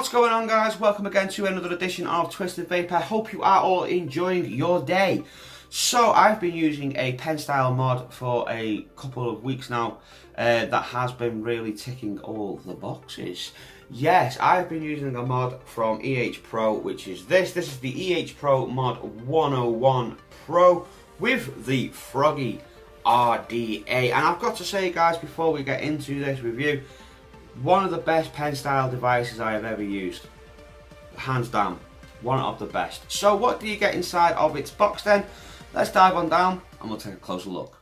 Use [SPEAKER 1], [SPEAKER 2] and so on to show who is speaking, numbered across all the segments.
[SPEAKER 1] What's going on, guys? Welcome again to another edition of Twisted Vape. I hope you are all enjoying your day. So I've been using a pen style mod for a couple of weeks now that has been really ticking all the boxes. Yes, I've been using a mod from EHpro, which is this. This is the EHpro mod 101 Pro with the Froggy RDA. And I've got to say, guys, before we get into this review, one of the best pen style devices I have ever used. Hands down, one of the best. So what do you get inside of its box then? Let's dive on down and we'll take a closer look.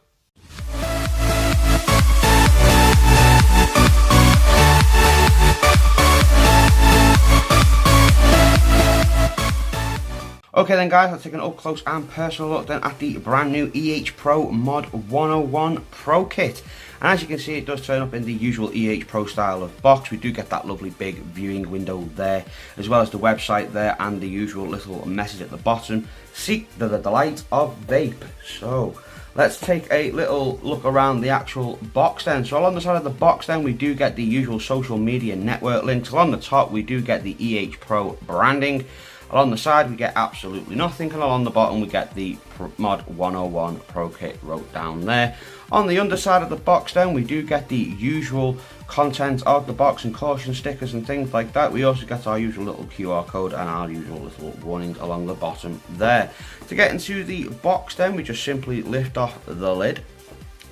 [SPEAKER 1] Okay then, guys, let's take an up close and personal look then at the brand new EHpro mod 101 Pro kit. And as you can see, it does turn up in the usual EHpro style of box. We do get that lovely big viewing window there, as well as the website there and the usual little message at the bottom. Seek the delight of vape. So let's take a little look around the actual box then. So along the side of the box then, we do get the usual social media network links. Along the top, we do get the EHpro branding. Along the side, we get absolutely nothing, and along the bottom, we get the mod 101 Pro kit wrote down there. On the underside of the box then, we do get the usual content of the box and caution stickers and things like that. We also get our usual little QR code and our usual little warnings along the bottom there. To get into the box then, we just simply lift off the lid,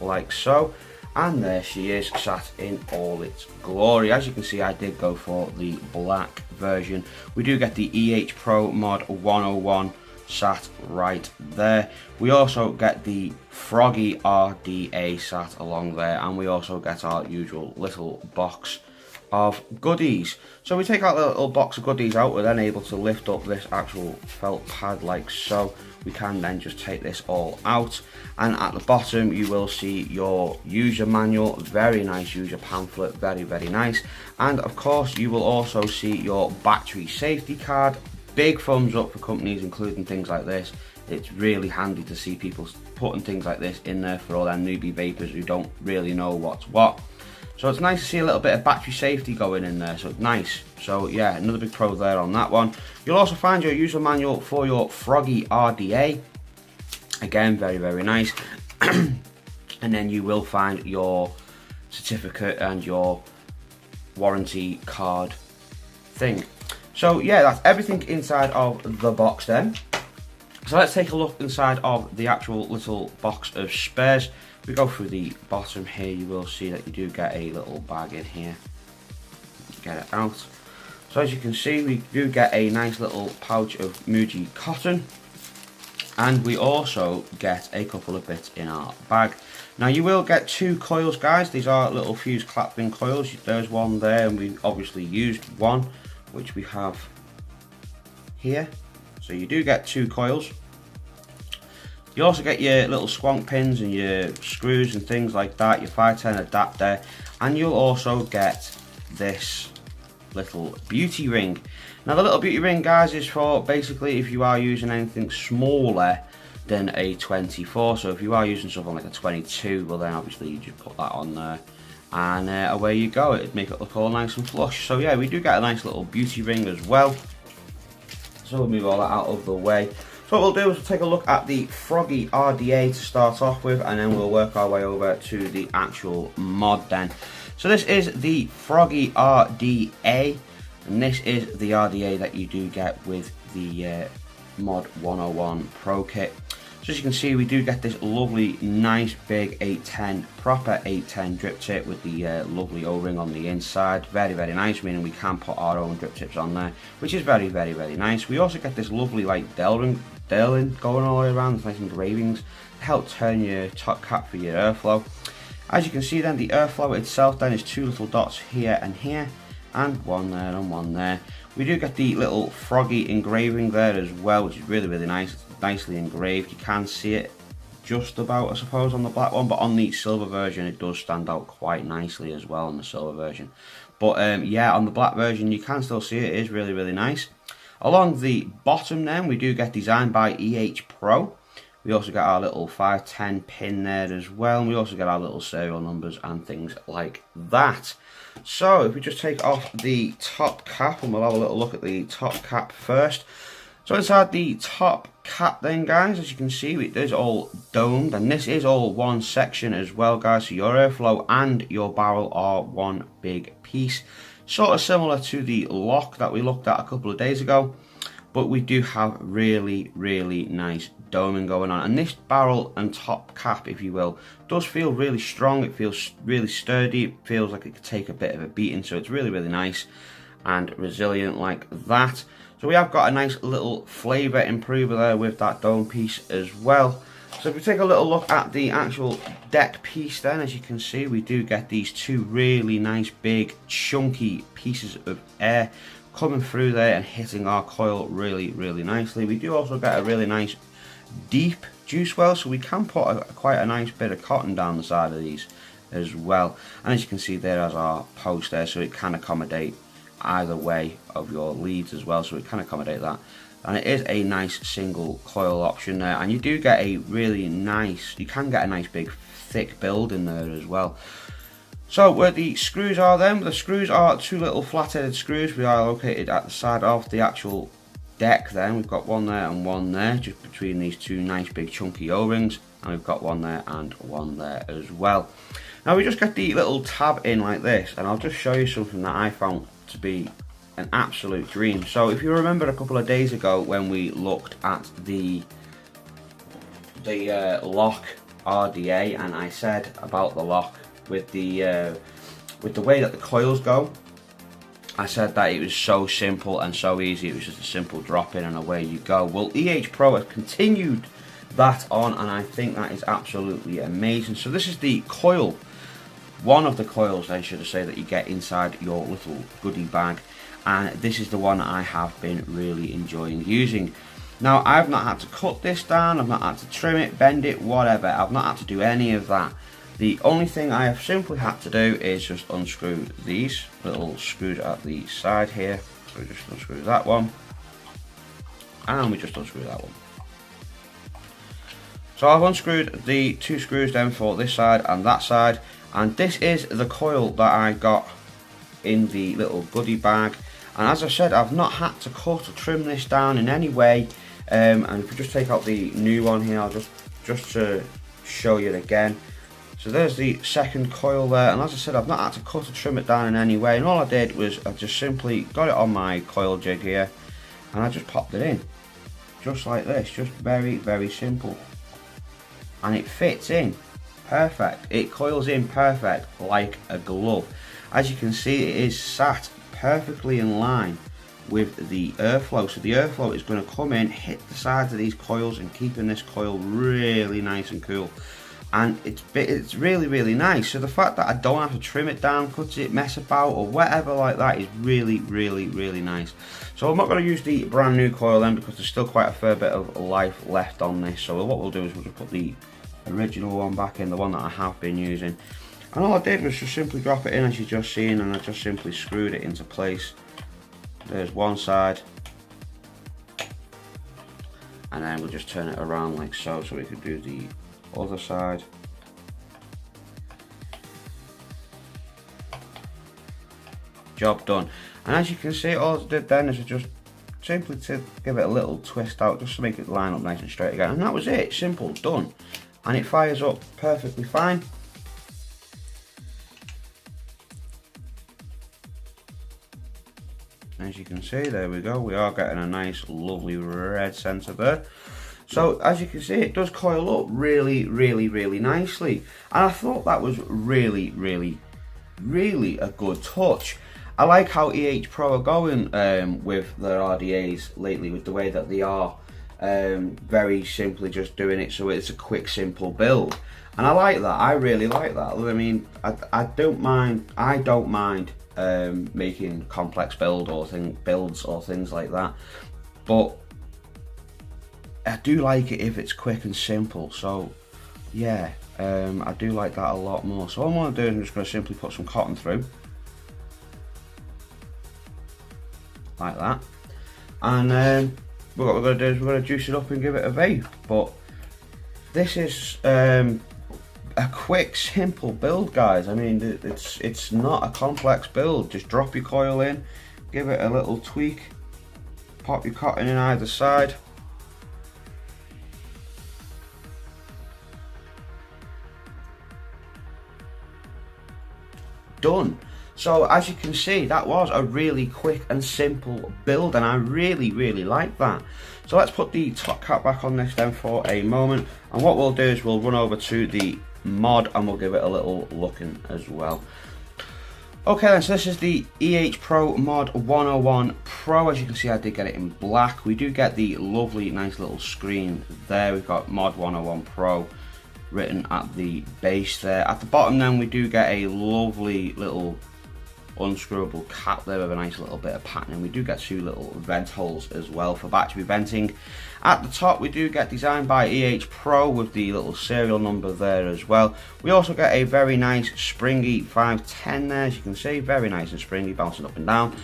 [SPEAKER 1] like so. And there she is, sat in all its glory. As you can see, I did go for the black version. We do get the EHpro mod 101 sat right there. We also get the Froggy RDA sat along there, and we also get our usual little box of goodies. So we take our little box of goodies out. We're then able to lift up this actual felt pad like so. We can then just take this all out, and at the bottom you will see your user manual. Very nice user pamphlet, very nice. And of course you will also see your battery safety card. Big thumbs up for companies including things like this. It's really handy to see people putting things like this in there for all their newbie vapors who don't really know what's what. So it's nice to see a little bit of battery safety going in there, so it's nice. So yeah, another big pro there on that one. You'll also find your user manual for your Froggy RDA. Again, very nice. And then you will find your certificate and your warranty card thing. So yeah, that's everything inside of the box then. So let's take a look inside of the actual little box of spares. We go through the bottom here, you will see that you do get a little bag in here. Get it out. So as you can see, we do get a nice little pouch of Muji cotton, and we also get a couple of bits in our bag. Now you will get two coils, guys. These are little fuse clapping coils. There's one there, and we obviously used one, which we have here. So you do get two coils. You also get your little squonk pins and your screws and things like that, your 510 adapter, and you'll also get this little beauty ring. Now the little beauty ring, guys, is for basically if you are using anything smaller than a 24. So if you are using something like a 22, well then obviously you just put that on there, and away you go. It'd make it look all nice and flush. So yeah, we do get a nice little beauty ring as well. So we'll move all that out of the way. So what we'll do is we'll take a look at the Froggy RDA to start off with, and then we'll work our way over to the actual mod then. So this is the Froggy RDA, and this is the RDA that you do get with the mod 101 Pro kit. So as you can see, we do get this lovely, nice, big 810, proper 810 drip tip with the lovely O-ring on the inside. Very nice, meaning we can put our own drip tips on there, which is very nice. We also get this lovely like Delrin going all the way around, nice engravings to help turn your top cap for your airflow. As you can see then, the airflow itself then is two little dots here and here, and one there and one there. We do get the little Froggy engraving there as well, which is really nice. It's nicely engraved. You can see it just about, I suppose, on the black one, but on the silver version it does stand out quite nicely as well on the silver version. But yeah, on the black version you can still see it. It is really nice. Along the bottom then, we do get designed by EHpro. We also get our little 510 pin there as well, and we also get our little serial numbers and things like that. So if we just take off the top cap, and we'll have a little look at the top cap first. So inside the top cap then, guys, as you can see, it is all domed, and this is all one section as well, guys. So your airflow and your barrel are one big piece. Sort of similar to the lock that we looked at a couple of days ago, but we do have really, really nice doming going on. And this barrel and top cap, if you will, does feel really strong. It feels really sturdy. It feels like it could take a bit of a beating, so it's really, really nice and resilient like that. So we have got a nice little flavour improver there with that dome piece as well. So if we take a little look at the actual deck piece then, as you can see, we do get these two really nice big chunky pieces of air coming through there and hitting our coil really, really nicely. We do also get a really nice deep juice well, so we can put quite a nice bit of cotton down the side of these as well. And as you can see, there is our post there, so it can accommodate either way of your leads as well, so it can accommodate that. And it is a nice single coil option there, and you do get a really nice, you can get a nice big thick build in there as well. So where the screws are then, the screws are two little flat-headed screws. We are located at the side of the actual deck then. We've got one there and one there, just between these two nice big chunky O-rings, and we've got one there and one there as well. Now we just get the little tab in like this, and I'll just show you something that I found to be an absolute dream. So if you remember a couple of days ago when we looked at the lock RDA, and I said about the lock with the way that the coils go, I said that it was so simple and so easy. It was just a simple drop in and away you go. Well, EHpro has continued that on, and I think that is absolutely amazing. So this is the coil, one of the coils I should say, that you get inside your little goodie bag, and this is the one I have been really enjoying using. Now I've not had to cut this down, I've not had to trim it, bend it, whatever. I've not had to do any of that. The only thing I have simply had to do is just unscrew these little screws at the side here. So we just unscrew that one, and we just unscrew that one. So I've unscrewed the two screws then for this side and that side, and this is the coil that I got in the little goodie bag. And as I said, I've not had to cut or trim this down in any way. And if we just take out the new one here, I'll just to show you it again. So there's the second coil there, and as I said, I've not had to cut or trim it down in any way, and all I did was I just simply got it on my coil jig here, and I just popped it in, just like this, just very, very simple. And it fits in perfect, it coils in perfect like a glove. As you can see, it is sat perfectly in line with the airflow, so the airflow is going to come in, hit the sides of these coils, and keeping this coil really nice and cool. And it's really, really nice. So the fact that I don't have to trim it down, cut it, mess about or whatever like that is really, really, really nice. So I'm not going to use the brand new coil then, because there's still quite a fair bit of life left on this. So what we'll do is we'll just put the original one back in, the one that I have been using. And all I did was just simply drop it in, as you've just seen, and I just simply screwed it into place. There's one side, and then we'll just turn it around like so, so we could do the other side. Job done. And as you can see, all I did then is just simply to give it a little twist out, just to make it line up nice and straight again, and that was it. Simple, done. And it fires up perfectly fine. As you can see, there we go, we are getting a nice lovely red centre there. So as you can see, it does coil up really, really, really nicely, and I thought that was really, really, really a good touch. I like how EHpro are going with their RDAs lately, with the way that they are very simply just doing it so it's a quick, simple build, and I like that. I really like that. I mean, I don't mind making complex builds or things like that, but I do like it if it's quick and simple. So yeah, I do like that a lot more. So what I'm going to do is I'm just going to simply put some cotton through like that, and what we're going to do is we're going to juice it up and give it a vape. But this is a quick, simple build, guys. I mean, it's not a complex build. Just drop your coil in, give it a little tweak, pop your cotton in either side. Done. So as you can see, that was a really quick and simple build, and I really like that. So let's put the top cap back on this then for a moment, and what we'll do is we'll run over to the mod and we'll give it a little looking as well. Okay then, so this is the EHpro Mod 101 Pro. As you can see, I did get it in black. We do get the lovely nice little screen there. We've got Mod 101 Pro written at the base there. At the bottom then we do get a lovely little unscrewable cap there with a nice little bit of patterning. We do get two little vent holes as well for battery venting. At the top we do get designed by EHpro with the little serial number there as well. We also get a very nice springy 510 there, as you can see, very nice and springy, bouncing up and down.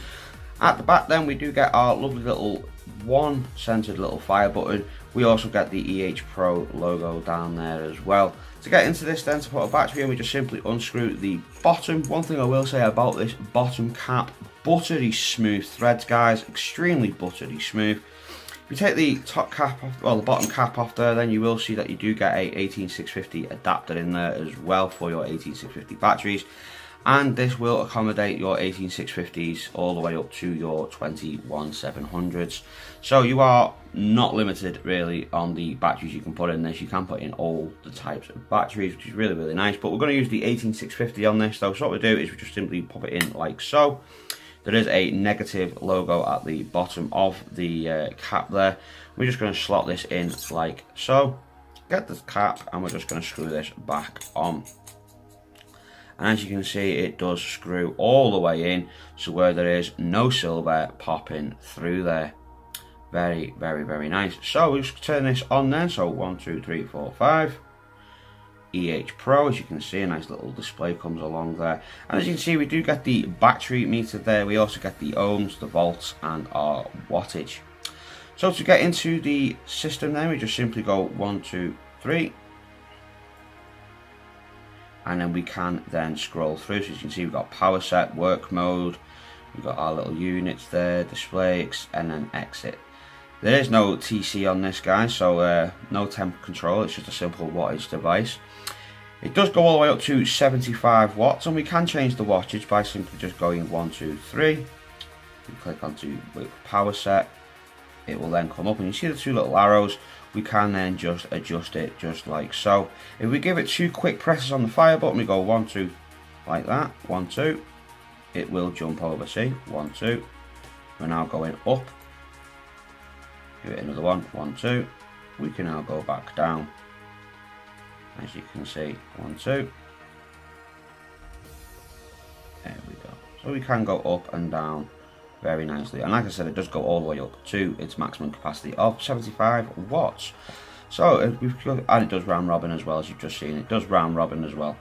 [SPEAKER 1] At the back then we do get our lovely little one centered little fire button. We also get the EHpro logo down there as well. To get into this then, to put a battery in, we just simply unscrew the bottom. One thing I will say about this bottom cap, buttery smooth threads, guys, extremely buttery smooth. If you take the top cap off, well, the bottom cap off there, then you will see that you do get a 18650 adapter in there as well for your 18650 batteries. And this will accommodate your 18650s all the way up to your 21700s. So you are not limited really on the batteries you can put in this. You can put in all the types of batteries, which is really nice. But we're going to use the 18650 on this though. So what we do is we just simply pop it in like so. There is a negative logo at the bottom of the cap there. We're just going to slot this in like so. Get the cap and we're just going to screw this back on. And as you can see, it does screw all the way in, so where there is no silver popping through there. Very nice. So we'll just turn this on then. So 1 2 3 4 5. EHpro, as you can see, a nice little display comes along there. And as you can see, we do get the battery meter there. We also get the ohms, the volts, and our wattage. So to get into the system then, we just simply go 1 2 3. And then we can then scroll through. So as you can see, we've got power set, work mode, we've got our little units there, display, and then exit. There is no TC on this, guys, so no temp control. It's just a simple wattage device. It does go all the way up to 75 watts, and we can change the wattage by simply just going 1 2 3. You click onto power set, it will then come up, and you see the two little arrows. We can then just adjust it just like so. If we give it 2 quick presses on the fire button, we go 1 2 like that, 1 2, it will jump over. See, 1 2. We're now going up. Give it another 1 2. We can now go back down. As you can see, 1 2. There we go. So we can go up and down very nicely, and like I said, it does go all the way up to its maximum capacity of 75 watts. So and it does round robin as well, as you've just seen. It does round robin as well.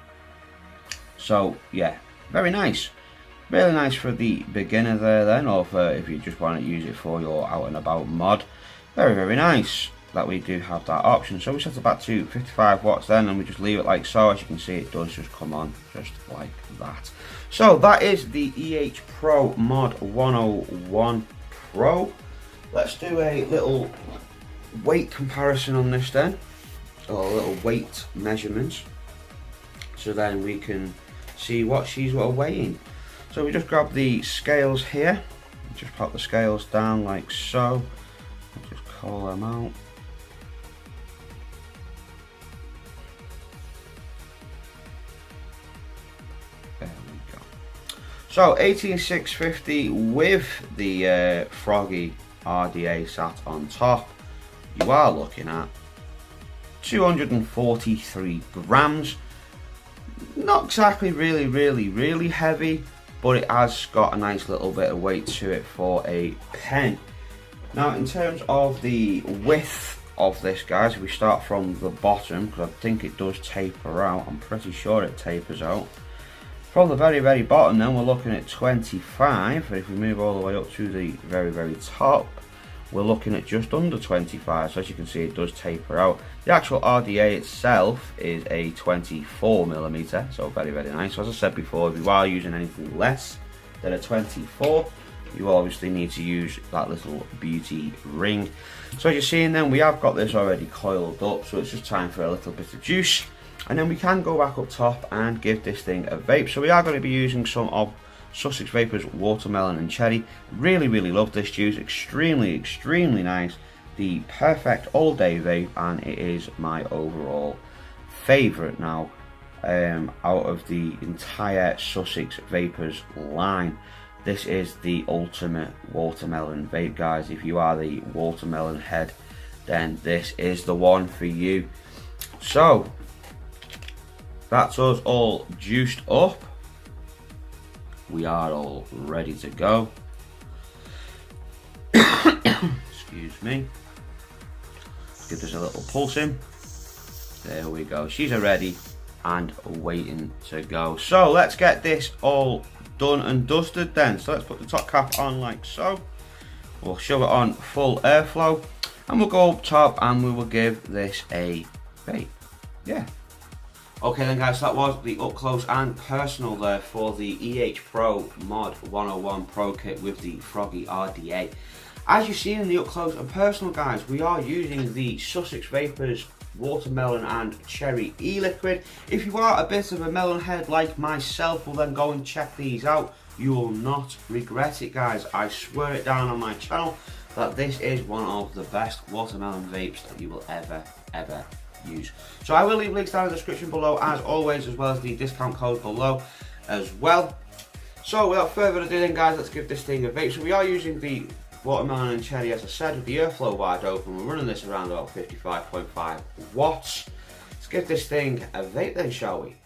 [SPEAKER 1] So yeah, very nice, really nice for the beginner there then, or for if you just want to use it for your out and about mod. Very nice that we do have that option. So we set it back to 55 watts then, and we just leave it like so. As you can see, it does just come on just like that. So that is the EHpro Mod 101 Pro. Let's do a little weight comparison on this then, or a little weight measurements, so then we can see what she's weighing. So we just grab the scales here, just pop the scales down like so, just call them out. So 18650 with the Froggy RDA sat on top, you are looking at 243 grams. Not exactly really heavy, but it has got a nice little bit of weight to it for a pen. Now in terms of the width of this, guys, if we start from the bottom, because I think it does taper out, I'm pretty sure it tapers out. From the very bottom then, we're looking at 25, but if we move all the way up to the very top, we're looking at just under 25. So as you can see, it does taper out. The actual RDA itself is a 24mm, so very, very nice. So as I said before, if you are using anything less than a 24, you obviously need to use that little beauty ring. So as you're seeing then, we have got this already coiled up, so it's just time for a little bit of juice. And then we can go back up top and give this thing a vape. So we are going to be using some of Sussex Vapors Watermelon and Cherry. Really, really love this juice. Extremely, extremely nice. The perfect all day vape, and it is my overall favourite now out of the entire Sussex Vapors line. This is the ultimate watermelon vape, guys. If you are the watermelon head, then this is the one for you. So that's us all juiced up. We are all ready to go. Excuse me. Give this a little pulse in. There we go. She's ready and waiting to go. So let's get this all done and dusted then. So let's put the top cap on like so. We'll shove it on full airflow and we'll go up top and we will give this a vape. Yeah. Okay then guys, that was the up close and personal there for the EHpro Mod 101 Pro Kit with the Froggy RDA. As you see in the up close and personal, guys, we are using the Sussex Vapors Watermelon and Cherry e-liquid. If you are a bit of a melon head like myself, well then go and check these out. You will not regret it, guys. I swear it down on my channel that this is one of the best watermelon vapes that you will ever use. So I will leave links down in the description below as always, as well as the discount code below as well. So without further ado then guys, let's give this thing a vape. So we are using the watermelon and cherry, as I said, with the airflow wide open. We're running this around about 55.5 watts. Let's give this thing a vape then, shall we?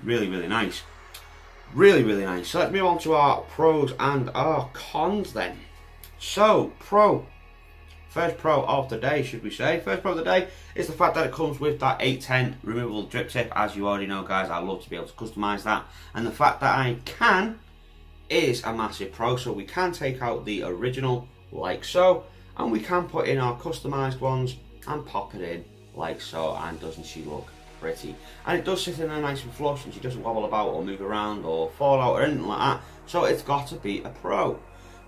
[SPEAKER 1] Really nice. Really nice. So let's move on to our pros and our cons then. So first pro of the day, should we say. First pro of the day is the fact that it comes with that 810 removable drip tip. As you already know guys, I love to be able to customize that, and the fact that I can is a massive pro. So we can take out the original like so, and we can put in our customized ones and pop it in like so, and doesn't she look pretty? And it does sit in there nice and flush, and she doesn't wobble about or move around or fall out or anything like that, so it's got to be a pro.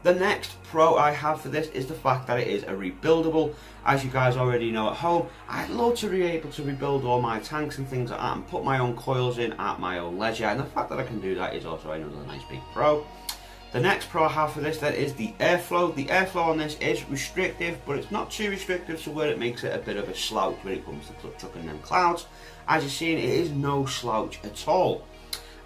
[SPEAKER 1] The next pro I have for this is the fact that it is a rebuildable. As you guys already know at home, I'd love to be able to rebuild all my tanks and things like that and put my own coils in at my own leisure, and the fact that I can do that is also another nice big pro. The next pro I have for this then is the airflow. The airflow on this is restrictive, but it's not too restrictive to where it makes it a bit of a slouch when it comes to chucking them clouds. As you're seeing, it is no slouch at all.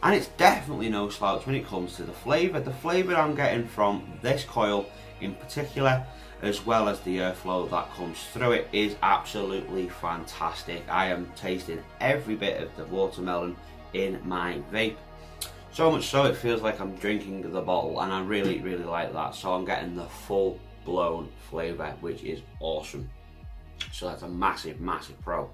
[SPEAKER 1] And it's definitely no slouch when it comes to the flavour. The flavour I'm getting from this coil in particular, as well as the airflow that comes through it, is absolutely fantastic. I am tasting every bit of the watermelon in my vape. So much so it feels like I'm drinking the bottle, and I really like that. So I'm getting the full blown flavour, which is awesome. So that's a massive pro.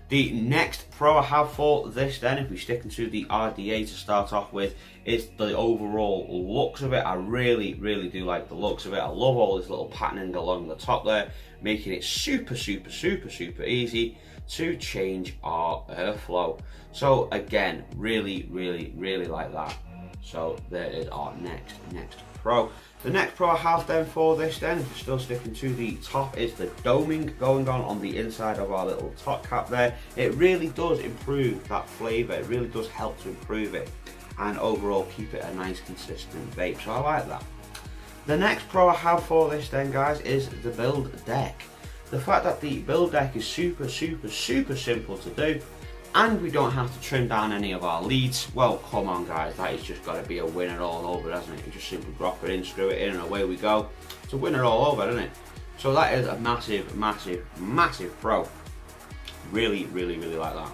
[SPEAKER 1] The next pro I have for this then, if we stick into the RDA to start off with, is the overall looks of it. I really do like the looks of it. I love all this little patterning along the top there, making it super easy to change our airflow. So again, really like that. So there is our next pro. The next pro I have then for this then, if we're still sticking to the top, is the doming going on the inside of our little top cap there. It really does improve that flavour. It really does help to improve it and overall keep it a nice consistent vape. So I like that. The next pro I have for this then guys is the build deck. The fact that the build deck is super simple to do, and we don't have to trim down any of our leads. Well, come on guys, that has just got to be a winner all over, hasn't it? You just simply drop it in, screw it in, and away we go. It's a winner all over, isn't it? So that is a massive, massive, massive pro. Really, really, really like that.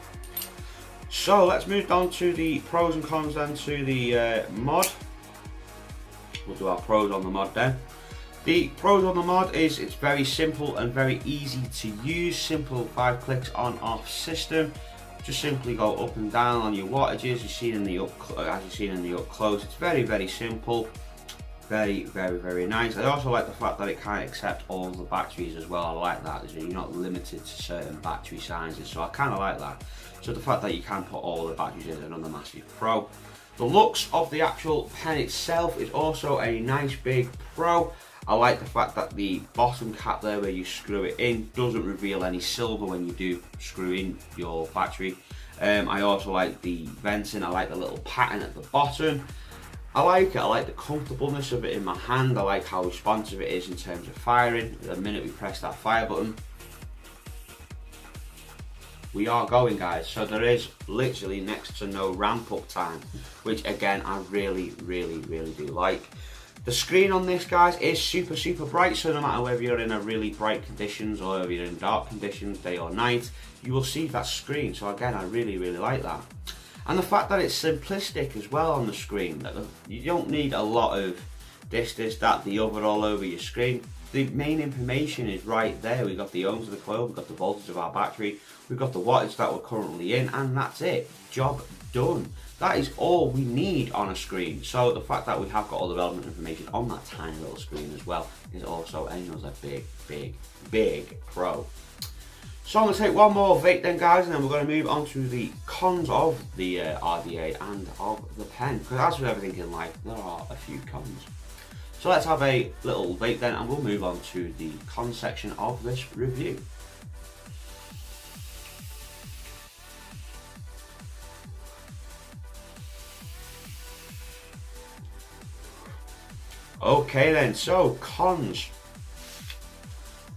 [SPEAKER 1] So let's move on to the pros and cons then, to the mod. We'll do our pros on the mod then. The pros on the mod is it's very simple and very easy to use. Simple 5 clicks on off system. Just simply go up and down on your wattages. As you've seen in the up close. It's very, very simple. Very, very, very nice. I also like the fact that it can accept all the batteries as well. I like that. So you're not limited to certain battery sizes. So I kind of like that. So the fact that you can put all the batteries in is another massive pro. The looks of the actual pen itself is also a nice big pro. I like the fact that the bottom cap there where you screw it in doesn't reveal any silver when you do screw in your battery. I also like the venting. I like the little pattern at the bottom. I like it. I like the comfortableness of it in my hand. I like how responsive it is in terms of firing. The minute we press that fire button, we are going, guys. So there is literally next to no ramp up time, which again I really, really, really do like. The screen on this, guys, is super, super bright. So no matter whether you're in a really bright conditions or whether you're in dark conditions, day or night, you will see that screen. So again, I really, really like that. And the fact that it's simplistic as well on the screen, that you don't need a lot of this, that, the other all over your screen. The main information is right there. We've got the ohms of the coil, we've got the voltage of our battery, we've got the wattage that we're currently in, and that's it. Job done. That is all we need on a screen. So the fact that we have got all the relevant information on that tiny little screen as well is also another big, big, big pro. So I'm going to take one more vape then, guys, and then we're going to move on to the cons of the RDA and of the pen. Because as with everything in life, there are a few cons. So let's have a little vape then, and we'll move on to the con section of this review. Okay then, so cons.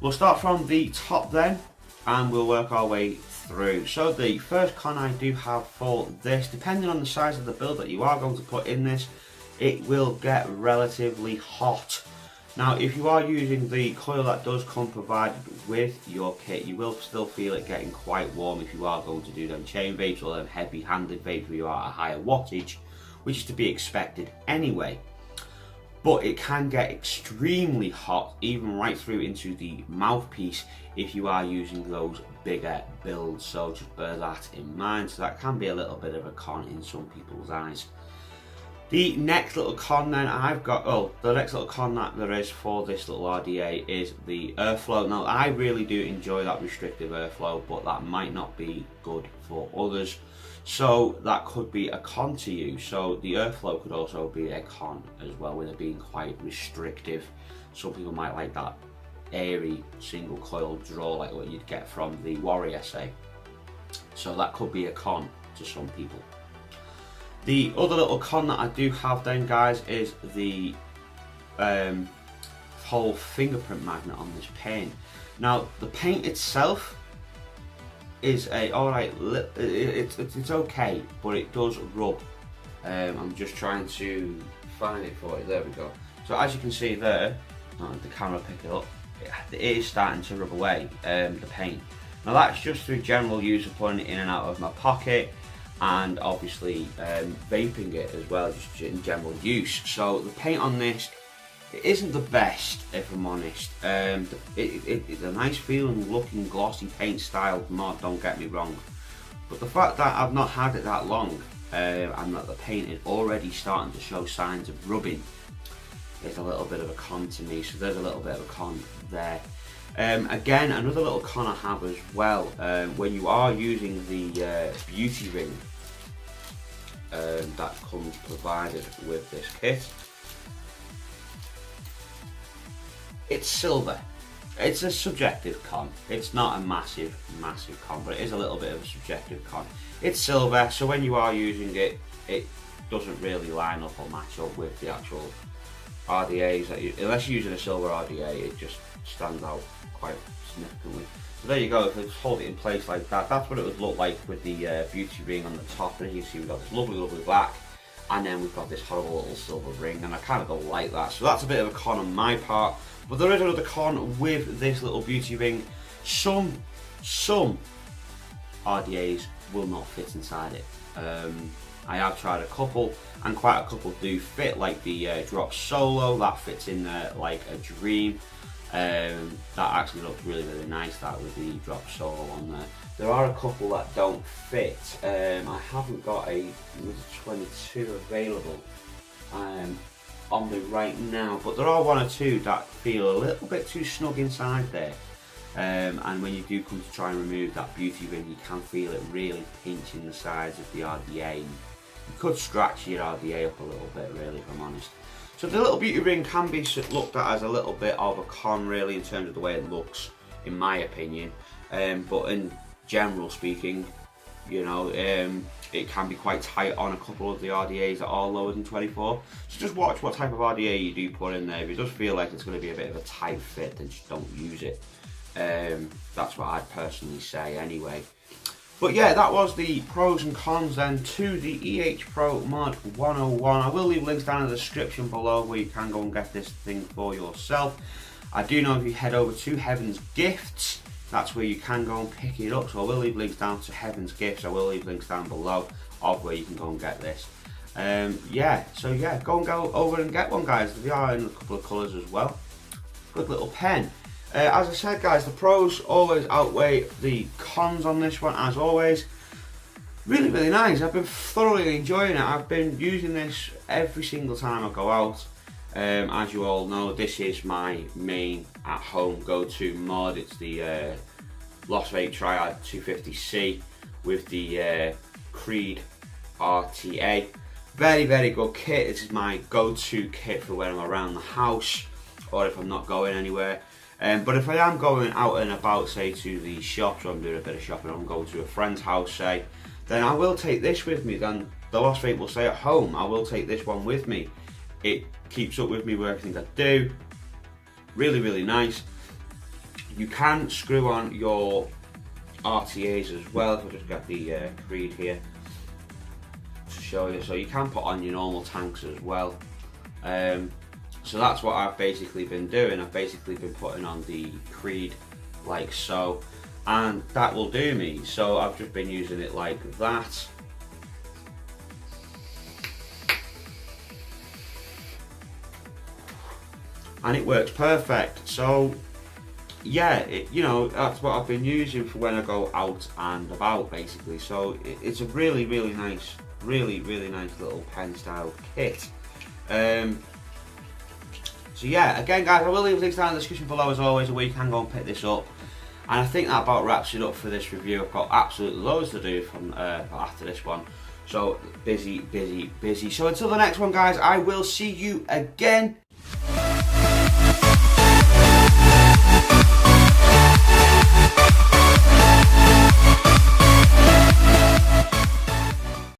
[SPEAKER 1] We'll start from the top then, and we'll work our way through. So the first con I do have for this, depending on the size of the build that you are going to put in this, it will get relatively hot. Now if you are using the coil that does come provided with your kit, you will still feel it getting quite warm if you are going to do them chain vapes or them heavy handed vapes where you are at a higher wattage, which is to be expected anyway. But it can get extremely hot, even right through into the mouthpiece if you are using those bigger builds. So just bear that in mind. So that can be a little bit of a con in some people's eyes. The next little con then the next little con that there is for this little RDA is the airflow. Now I really do enjoy that restrictive airflow, but that might not be good for others. So that could be a con to you. So the airflow could also be a con as well, with it being quite restrictive. Some people might like that airy single coil draw like what you'd get from the Warrior, say. So that could be a con to some people. The other little con that I do have then, guys, is the whole fingerprint magnet on this pen. Now the paint itself is it's okay, but it does rub. I'm just trying to find it for you. There we go. So as you can see there, the camera pick it up, it is starting to rub away, the paint. Now that's just through general use of putting it in and out of my pocket, and obviously vaping it as well, just in general use. So the paint on this, it isn't the best, if I'm honest. It's a nice feeling looking glossy paint styled mod, don't get me wrong. But the fact that I've not had it that long and that the paint is already starting to show signs of rubbing is a little bit of a con to me. So there's a little bit of a con there. Again, another little con I have as well, when you are using the beauty ring that comes provided with this kit, it's silver. It's a subjective con. It's not a massive con, but it is a little bit of a subjective con. It's silver, so when you are using it, it doesn't really line up or match up with the actual RDAs. Unless you're using a silver RDA, it just stands out quite significantly. So there you go, if I just hold it in place like that, that's what it would look like with the beauty ring on the top. And as you can see, we've got this lovely, lovely black, and then we've got this horrible little silver ring, and I kind of don't like that. So that's a bit of a con on my part. But there is another con with this little beauty ring. Some RDAs will not fit inside it. I have tried a couple, and quite a couple do fit, like the Drop Solo, that fits in there like a dream. That actually looks really, really nice, that with the Drop Solo on there. There are a couple that don't fit. I haven't got a 22 available on me right now, but there are one or two that feel a little bit too snug inside there. And when you do come to try and remove that beauty ring, you can feel it really pinching the sides of the RDA. You could scratch your RDA up a little bit, really, if I'm honest. So the little beauty ring can be looked at as a little bit of a con, really, in terms of the way it looks, in my opinion. But in general speaking, you know, it can be quite tight on a couple of the RDAs that are lower than 24. So just watch what type of RDA you do put in there. If it does feel like it's going to be a bit of a tight fit, then just don't use it. That's what I'd personally say anyway. But yeah, that was the pros and cons then to the EHpro Mod 101. I will leave links down in the description below where you can go and get this thing for yourself. I do know if you head over to Heaven's Gifts, that's where you can go and pick it up. So I will leave links down to Heaven's Gifts. I will leave links down below of where you can go and get this. Yeah, so yeah, go over and get one, guys. They are in a couple of colours as well. Good little pen. As I said, guys, the pros always outweigh the cons on this one, as always. Really, really nice. I've been thoroughly enjoying it. I've been using this every single time I go out. As you all know, this is my main at-home go-to mod. It's the Lost Vape Triad 250C with the Creed RDA. Very, very good kit. This is my go-to kit for when I'm around the house or if I'm not going anywhere. But if I am going out and about, say to the shops, or I'm doing a bit of shopping, I'm going to a friend's house, say, then I will take this with me. Then the Lost Vape will stay at home. I will take this one with me. It keeps up with me with everything I do. Really, really nice. You can screw on your RTAs as well. If I just get the Creed here to show you. So you can put on your normal tanks as well. So that's what I've basically been doing. I've basically been putting on the Creed like so, and that will do me. So I've just been using it like that. And it works perfect. So yeah, you know, that's what I've been using for when I go out and about, basically. So it's a really, really nice, really, really nice little pen style kit. So yeah, again, guys, I will leave links down in the description below as always where you can go and pick this up. And I think that about wraps it up for this review. I've got absolutely loads to do from after this one. So busy, busy, busy. So until the next one, guys, I will see you again.